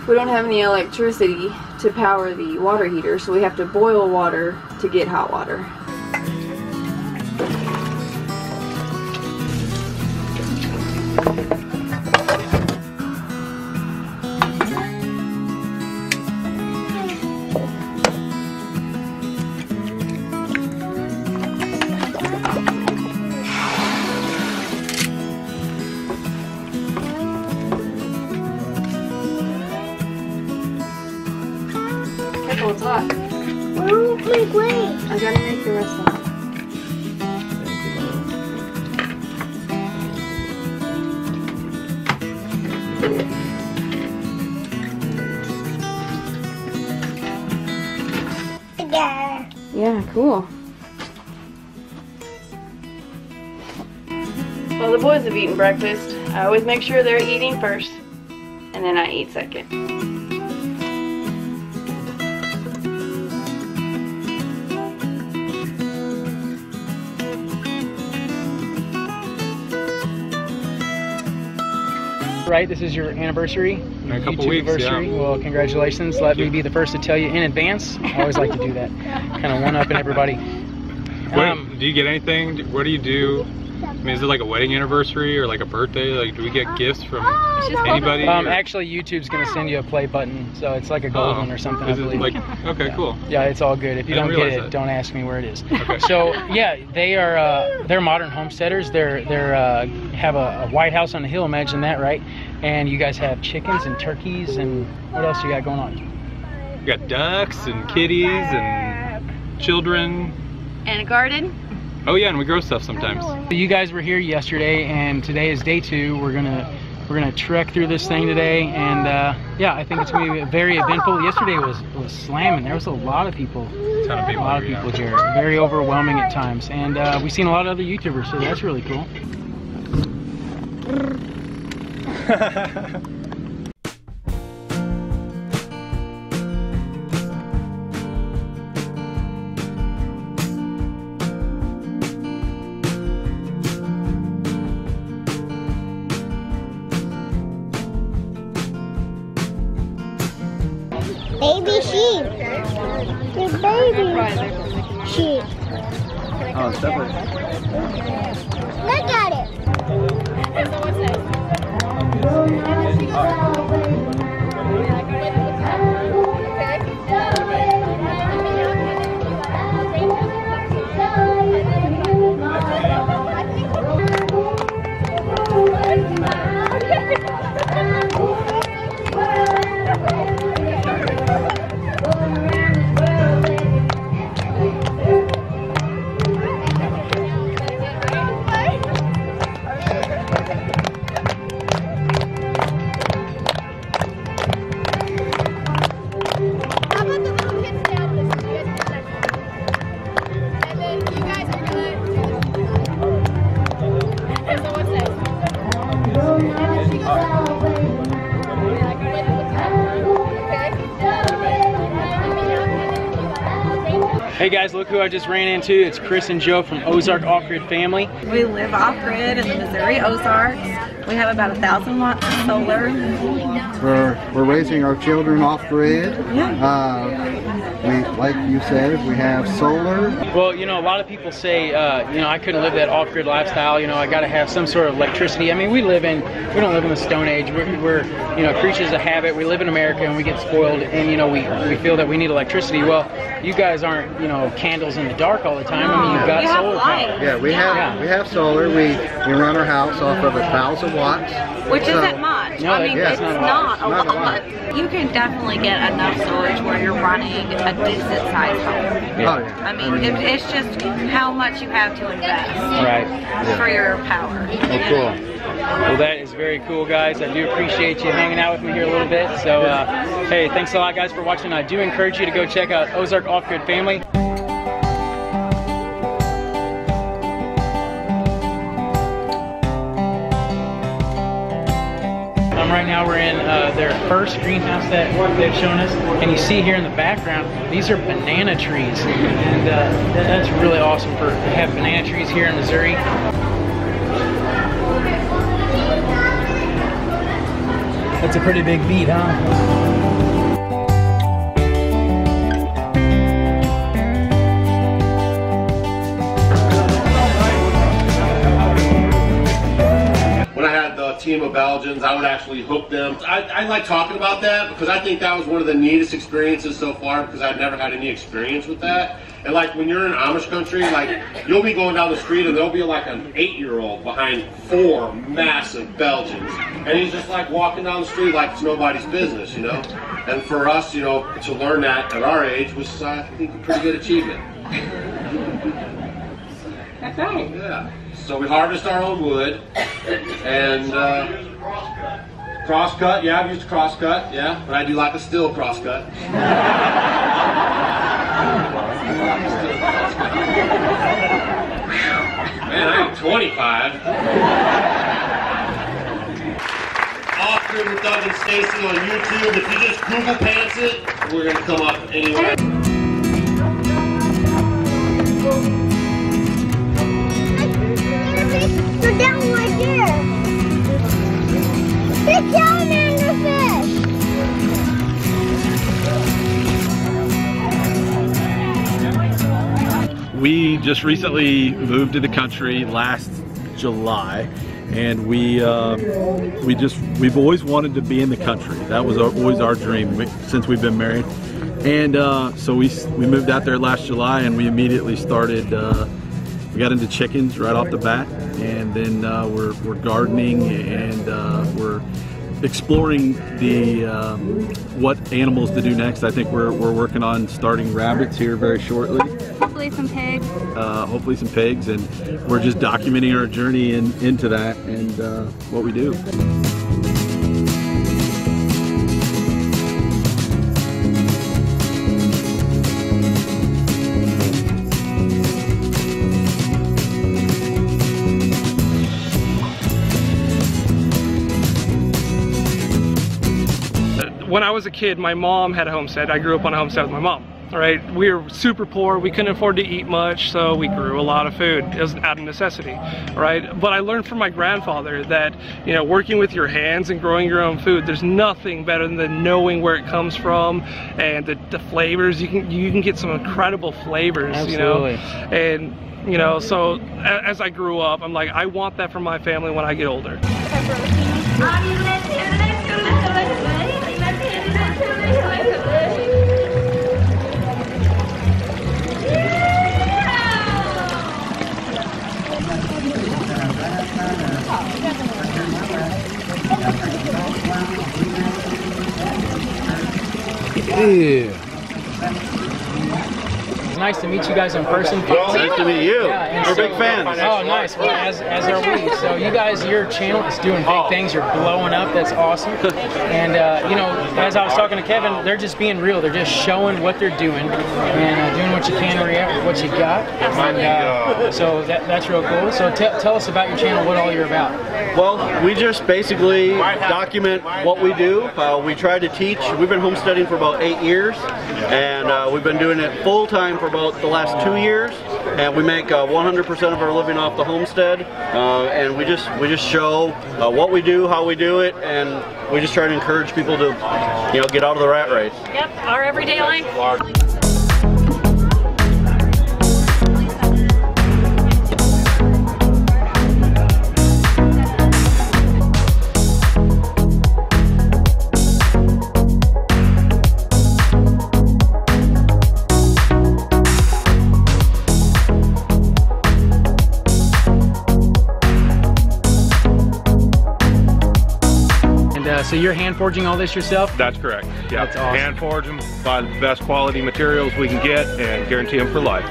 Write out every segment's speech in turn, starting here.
we don't have any electricity to power the water heater, so we have to boil water to get hot water. Oh, it's hot. Oh, wait. I gotta make the rest of it. Yeah, cool. Well, the boys have eaten breakfast. I always make sure they're eating first, and then I eat second. Right, this is your anniversary, In a couple YouTube weeks, anniversary. yeah. Well, congratulations. Let me be the first to tell you in advance. I always like to do that, kind of one-upping everybody. Do you get anything? What do you do? I mean, is it like a wedding anniversary or like a birthday? Like, do we get gifts from anybody? Actually, YouTube's gonna send you a play button, so it's like a gold one or something. Is I it believe. like, okay, cool. Yeah, it's all good. If you don't get it, don't ask me where it is. Okay. So yeah, they are they're modern homesteaders. They're have a White House on the hill. Imagine that, right? And you guys have chickens and turkeys and what else you got going on? We got ducks and kitties and children. And a garden. Oh yeah, and we grow stuff sometimes. You guys were here yesterday, and today is day 2. We're gonna trek through this thing today, and yeah, I think it's gonna be very eventful. Yesterday was slamming. There was a lot of people. A ton of people. A lot of people, Jared. Very overwhelming at times, and we've seen a lot of other YouTubers, so that's really cool. Baby sheep. The baby sheep. Oh, it's definitely. Look at it. Hey guys, look who I just ran into. It's Chris and Joe from Ozark Off-Grid Family. We live off-grid in the Missouri Ozarks. We have about 1,000 watts of solar. We're raising our children off-grid. Like you said, we have solar. Well, you know, a lot of people say, you know, I couldn't live that off-grid lifestyle. You know, I got to have some sort of electricity. I mean, we don't live in the Stone Age. We're you know, creatures of habit. We live in America and we get spoiled, and you know, we feel that we need electricity. Well, you guys aren't, you know, candles in the dark all the time. I mean, you've got solar power. Yeah, we have solar. We run our house off of 1,000 watts. Which isn't much. No, I mean, yeah, it's not a lot. You can definitely get enough storage where you're running a decent sized home. Yeah. Oh, yeah. I mean, it's just how much you have to invest for your power. Oh, cool. Well, that is very cool, guys. I do appreciate you hanging out with me here a little bit. So, hey, thanks a lot, guys, for watching. I do encourage you to go check out Ozark Off-Grid Family. Right now we're in their first greenhouse that they've shown us, and you see here in the background, these are banana trees, and that's really awesome to have banana trees here in Missouri. It's a pretty big beat, huh? When I had the team of Belgians, I would actually hook them. I like talking about that because I think that was one of the neatest experiences so far because I've never had any experience with that. And like when you're in Amish country, like you'll be going down the street and there'll be like an 8-year-old behind 4 massive Belgians. And he's just like walking down the street like it's nobody's business, you know? And for us, you know, to learn that at our age was, I think, a pretty good achievement. That's right. Yeah. So we harvest our own wood and cross-cut. Yeah, I've used a cross-cut, yeah, but I do like a steel cross-cut. Man, I'm 25. Off-grid with Doug and Stacy on YouTube. If you just Google pants it, we're going to come up anywhere. They're down right there. They're down in the fish. We just recently moved to the country last July, and we've always wanted to be in the country. That was always our dream since we've been married. And so we moved out there last July, and we immediately started. We got into chickens right off the bat, and then we're gardening, and we're exploring the what animals to do next. I think we're working on starting rabbits here very shortly. Hopefully some pigs. Hopefully some pigs, and we're just documenting our journey into that and what we do. When I was a kid, my mom had a homestead. I grew up on a homestead with my mom. All right, we were super poor. We couldn't afford to eat much, so we grew a lot of food. It was out of necessity, right? But I learned from my grandfather that, you know, working with your hands and growing your own food, there's nothing better than knowing where it comes from and the flavors. You can get some incredible flavors. Absolutely. You know, and you know, so as I grew up, I'm like, I want that for my family when I get older. It's nice to meet you guys in person. Nice to meet you. Yeah, we're big fans. Oh, nice. Well, as are we. So you guys, your channel is doing big things. You're blowing up. That's awesome. And you know, as I was talking to Kevin, they're just being real. They're just showing what they're doing and doing what you can with what you got. And so that's real cool. So tell us about your channel. What all you're about. Well, we just basically document what we do. We try to teach. We've been homesteading for about 8 years, and we've been doing it full time for about the last 2 years. And we make 100% of our living off the homestead, and we just show what we do, how we do it, and we just try to encourage people to, you know, get out of the rat race. Yep, our everyday life. So you're hand forging all this yourself? That's correct. Yeah, That's awesome. Hand forge them, buy the best quality materials we can get, and guarantee them for life.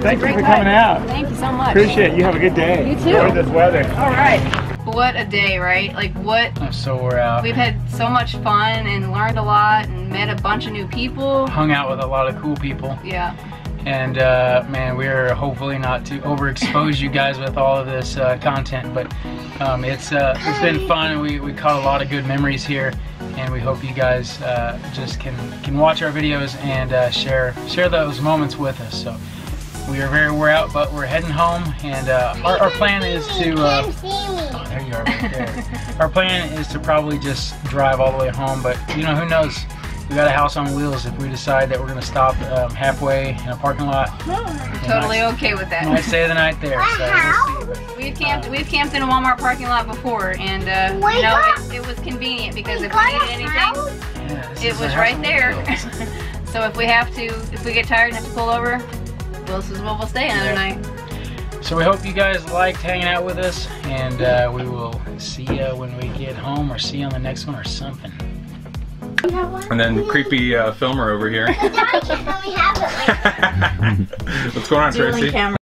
Thank you for coming out. Thank you so much. Appreciate it. You have a good day. You too. Enjoy this weather. All right. what a day, right? Like what? I'm so wore out. We've had so much fun and learned a lot and met a bunch of new people. Hung out with a lot of cool people. Yeah. And man, we're hopefully not to overexpose you guys with all of this content, but it's been fun, and we caught a lot of good memories here, and we hope you guys just can watch our videos and share those moments with us. So we are very wore out, but we're heading home, and our plan is to oh, there you are right there. Our plan is to probably just drive all the way home, but you know, who knows? We got a house on wheels. If we decide that we're going to stop halfway in a parking lot, Totally okay with that. might stay the night there. So we'll see. We've camped in a Walmart parking lot before, and you know, it was convenient because if we needed anything, it was right there. So if we get tired and have to pull over, this is where we'll stay another night. So we hope you guys liked hanging out with us, and we will see you when we get home, or see you on the next one or something. And then creepy filmer over here. Daddy can let me have it. What's going on, Tracy?